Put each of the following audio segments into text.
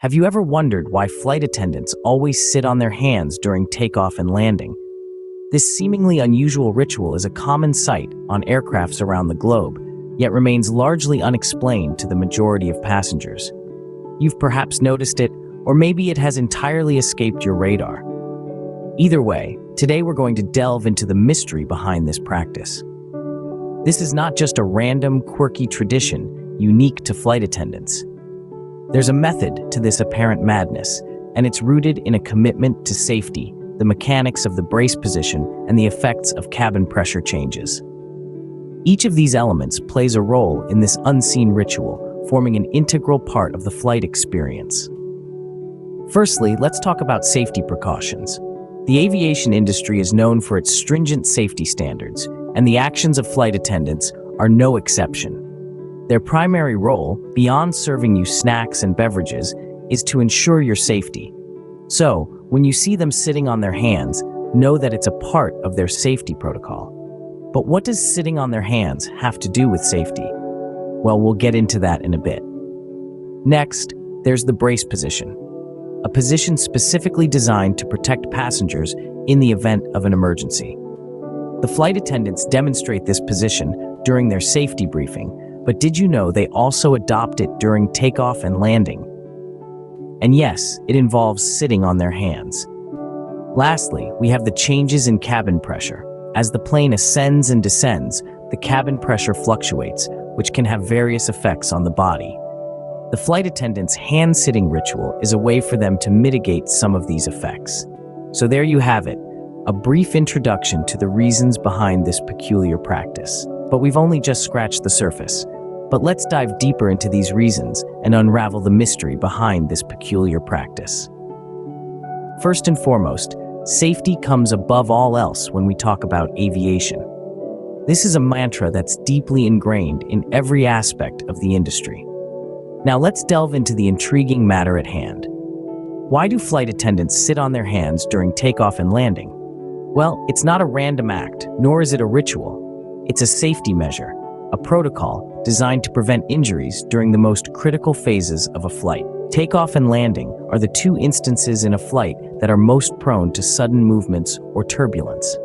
Have you ever wondered why flight attendants always sit on their hands during takeoff and landing? This seemingly unusual ritual is a common sight on aircrafts around the globe, yet remains largely unexplained to the majority of passengers. You've perhaps noticed it, or maybe it has entirely escaped your radar. Either way, today we're going to delve into the mystery behind this practice. This is not just a random, quirky tradition unique to flight attendants. There's a method to this apparent madness, and it's rooted in a commitment to safety, the mechanics of the brace position, and the effects of cabin pressure changes. Each of these elements plays a role in this unseen ritual, forming an integral part of the flight experience. Firstly, let's talk about safety precautions. The aviation industry is known for its stringent safety standards, and the actions of flight attendants are no exception. Their primary role, beyond serving you snacks and beverages, is to ensure your safety. So, when you see them sitting on their hands, know that it's a part of their safety protocol. But what does sitting on their hands have to do with safety? Well, we'll get into that in a bit. Next, there's the brace position, a position specifically designed to protect passengers in the event of an emergency. The flight attendants demonstrate this position during their safety briefing, but did you know they also adopt it during takeoff and landing? And yes, it involves sitting on their hands. Lastly, we have the changes in cabin pressure. As the plane ascends and descends, the cabin pressure fluctuates, which can have various effects on the body. The flight attendant's hand-sitting ritual is a way for them to mitigate some of these effects. So there you have it, a brief introduction to the reasons behind this peculiar practice. But we've only just scratched the surface. But let's dive deeper into these reasons and unravel the mystery behind this peculiar practice. First and foremost, safety comes above all else when we talk about aviation. This is a mantra that's deeply ingrained in every aspect of the industry. Now let's delve into the intriguing matter at hand. Why do flight attendants sit on their hands during takeoff and landing? Well, it's not a random act, nor is it a ritual. It's a safety measure, a protocol designed to prevent injuries during the most critical phases of a flight. Takeoff and landing are the two instances in a flight that are most prone to sudden movements or turbulence.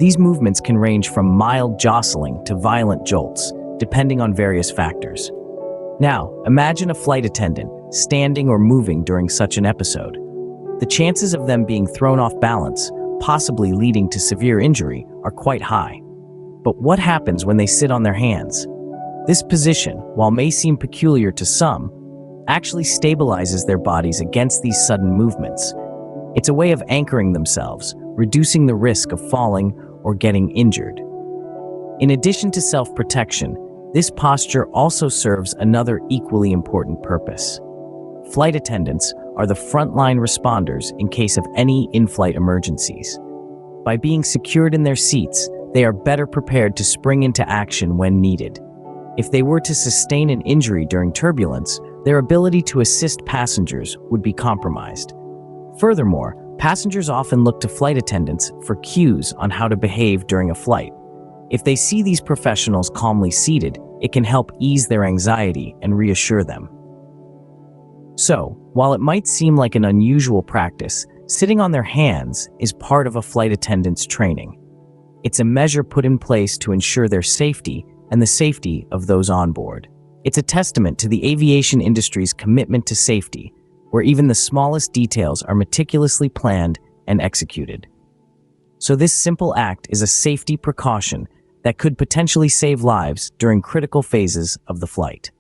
These movements can range from mild jostling to violent jolts, depending on various factors. Now, imagine a flight attendant standing or moving during such an episode. The chances of them being thrown off balance, possibly leading to severe injury, are quite high. But what happens when they sit on their hands? This position, while may seem peculiar to some, actually stabilizes their bodies against these sudden movements. It's a way of anchoring themselves, reducing the risk of falling or getting injured. In addition to self-protection, this posture also serves another equally important purpose. Flight attendants are the frontline responders in case of any in-flight emergencies. By being secured in their seats, they are better prepared to spring into action when needed. If they were to sustain an injury during turbulence, their ability to assist passengers would be compromised. Furthermore, passengers often look to flight attendants for cues on how to behave during a flight. If they see these professionals calmly seated, it can help ease their anxiety and reassure them. So, while it might seem like an unusual practice, sitting on their hands is part of a flight attendant's training. It's a measure put in place to ensure their safety and the safety of those on board. It's a testament to the aviation industry's commitment to safety, where even the smallest details are meticulously planned and executed. So this simple act is a safety precaution that could potentially save lives during critical phases of the flight.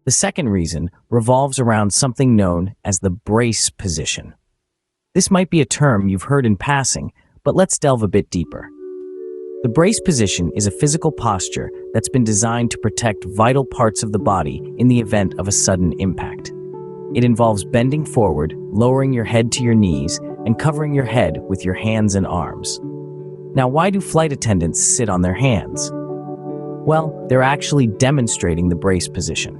The second reason revolves around something known as the brace position. This might be a term you've heard in passing, but let's delve a bit deeper. The brace position is a physical posture that's been designed to protect vital parts of the body in the event of a sudden impact. It involves bending forward, lowering your head to your knees, and covering your head with your hands and arms. Now, why do flight attendants sit on their hands? Well, they're actually demonstrating the brace position.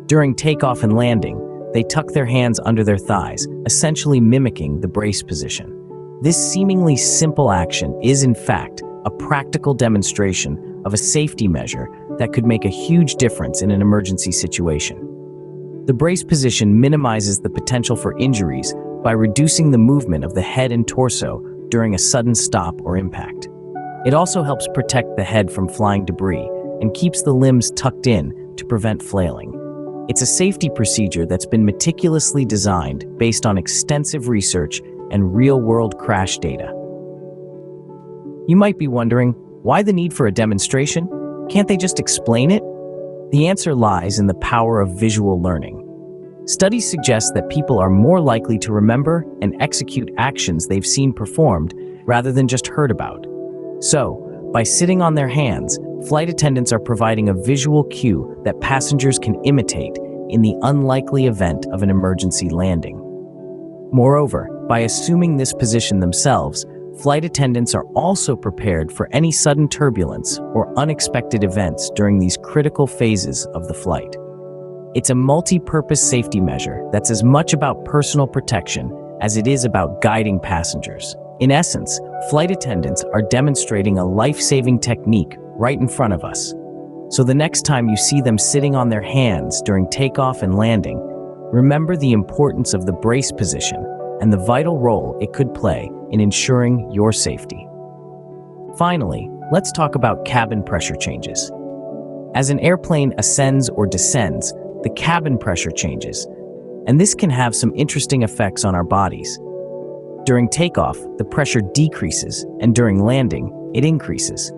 During takeoff and landing, they tuck their hands under their thighs, essentially mimicking the brace position. This seemingly simple action is, in fact, a practical demonstration of a safety measure that could make a huge difference in an emergency situation. The brace position minimizes the potential for injuries by reducing the movement of the head and torso during a sudden stop or impact. It also helps protect the head from flying debris and keeps the limbs tucked in to prevent flailing. It's a safety procedure that's been meticulously designed based on extensive research and real-world crash data. You might be wondering, why the need for a demonstration? Can't they just explain it? The answer lies in the power of visual learning. Studies suggest that people are more likely to remember and execute actions they've seen performed rather than just heard about. So, by sitting on their hands, flight attendants are providing a visual cue that passengers can imitate in the unlikely event of an emergency landing. Moreover, by assuming this position themselves, flight attendants are also prepared for any sudden turbulence or unexpected events during these critical phases of the flight. It's a multi-purpose safety measure that's as much about personal protection as it is about guiding passengers. In essence, flight attendants are demonstrating a life-saving technique right in front of us. So the next time you see them sitting on their hands during takeoff and landing, remember the importance of the brace position and the vital role it could play in ensuring your safety. Finally, let's talk about cabin pressure changes. As an airplane ascends or descends, the cabin pressure changes, and this can have some interesting effects on our bodies. During takeoff, the pressure decreases, and during landing, it increases.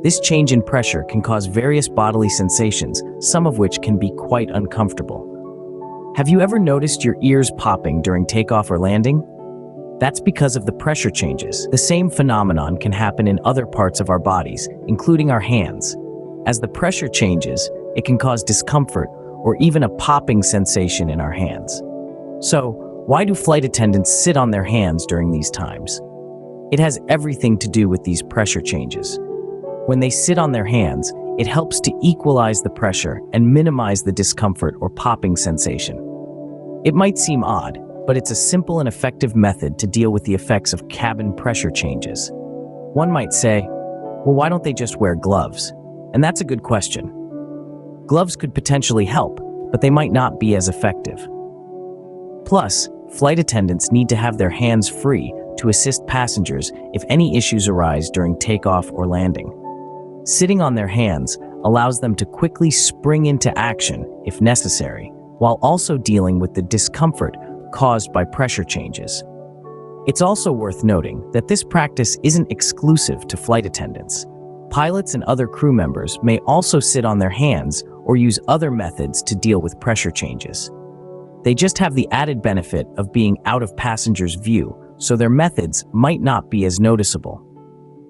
This change in pressure can cause various bodily sensations, some of which can be quite uncomfortable. Have you ever noticed your ears popping during takeoff or landing? That's because of the pressure changes. The same phenomenon can happen in other parts of our bodies, including our hands. As the pressure changes, it can cause discomfort or even a popping sensation in our hands. So, why do flight attendants sit on their hands during these times? It has everything to do with these pressure changes. When they sit on their hands, it helps to equalize the pressure and minimize the discomfort or popping sensation. It might seem odd, but it's a simple and effective method to deal with the effects of cabin pressure changes. One might say, well, why don't they just wear gloves? And that's a good question. Gloves could potentially help, but they might not be as effective. Plus, flight attendants need to have their hands free to assist passengers if any issues arise during takeoff or landing. Sitting on their hands allows them to quickly spring into action if necessary, while also dealing with the discomfort caused by pressure changes. It's also worth noting that this practice isn't exclusive to flight attendants. Pilots and other crew members may also sit on their hands or use other methods to deal with pressure changes. They just have the added benefit of being out of passengers' view, so their methods might not be as noticeable.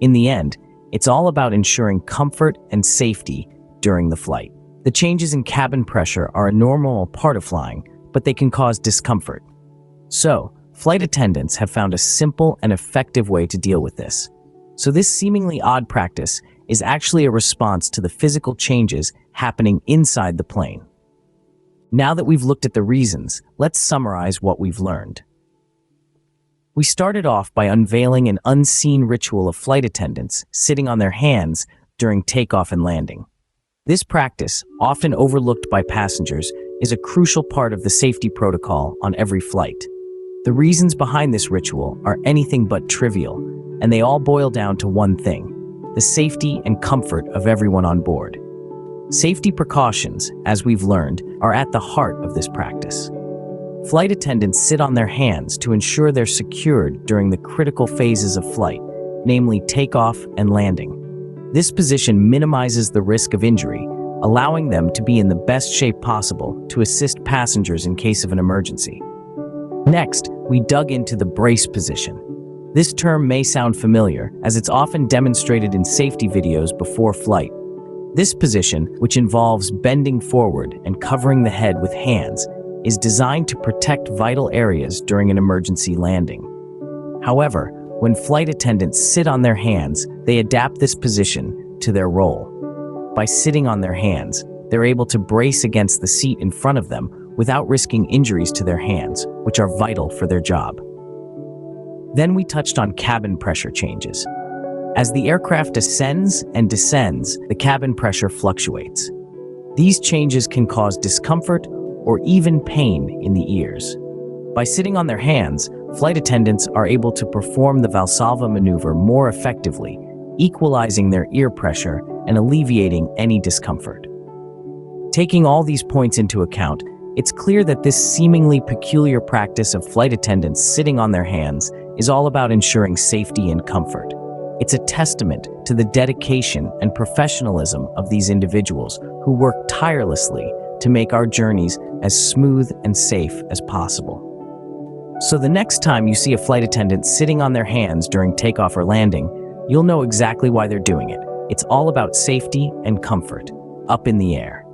In the end, it's all about ensuring comfort and safety during the flight. The changes in cabin pressure are a normal part of flying, but they can cause discomfort. So, flight attendants have found a simple and effective way to deal with this. So this seemingly odd practice is actually a response to the physical changes happening inside the plane. Now that we've looked at the reasons, let's summarize what we've learned. We started off by unveiling an unseen ritual of flight attendants sitting on their hands during takeoff and landing. This practice, often overlooked by passengers, is a crucial part of the safety protocol on every flight. The reasons behind this ritual are anything but trivial, and they all boil down to one thing: the safety and comfort of everyone on board. Safety precautions, as we've learned, are at the heart of this practice. Flight attendants sit on their hands to ensure they're secured during the critical phases of flight, namely takeoff and landing. This position minimizes the risk of injury, allowing them to be in the best shape possible to assist passengers in case of an emergency. Next, we dug into the brace position. This term may sound familiar, as it's often demonstrated in safety videos before flight. This position, which involves bending forward and covering the head with hands, is designed to protect vital areas during an emergency landing. However, when flight attendants sit on their hands, they adapt this position to their role. By sitting on their hands, they're able to brace against the seat in front of them without risking injuries to their hands, which are vital for their job. Then we touched on cabin pressure changes. As the aircraft ascends and descends, the cabin pressure fluctuates. These changes can cause discomfort or even pain in the ears. By sitting on their hands, flight attendants are able to perform the Valsalva maneuver more effectively, equalizing their ear pressure and alleviating any discomfort. Taking all these points into account, it's clear that this seemingly peculiar practice of flight attendants sitting on their hands is all about ensuring safety and comfort. It's a testament to the dedication and professionalism of these individuals who work tirelessly to make our journeys as smooth and safe as possible. So the next time you see a flight attendant sitting on their hands during takeoff or landing, you'll know exactly why they're doing it. It's all about safety and comfort, up in the air.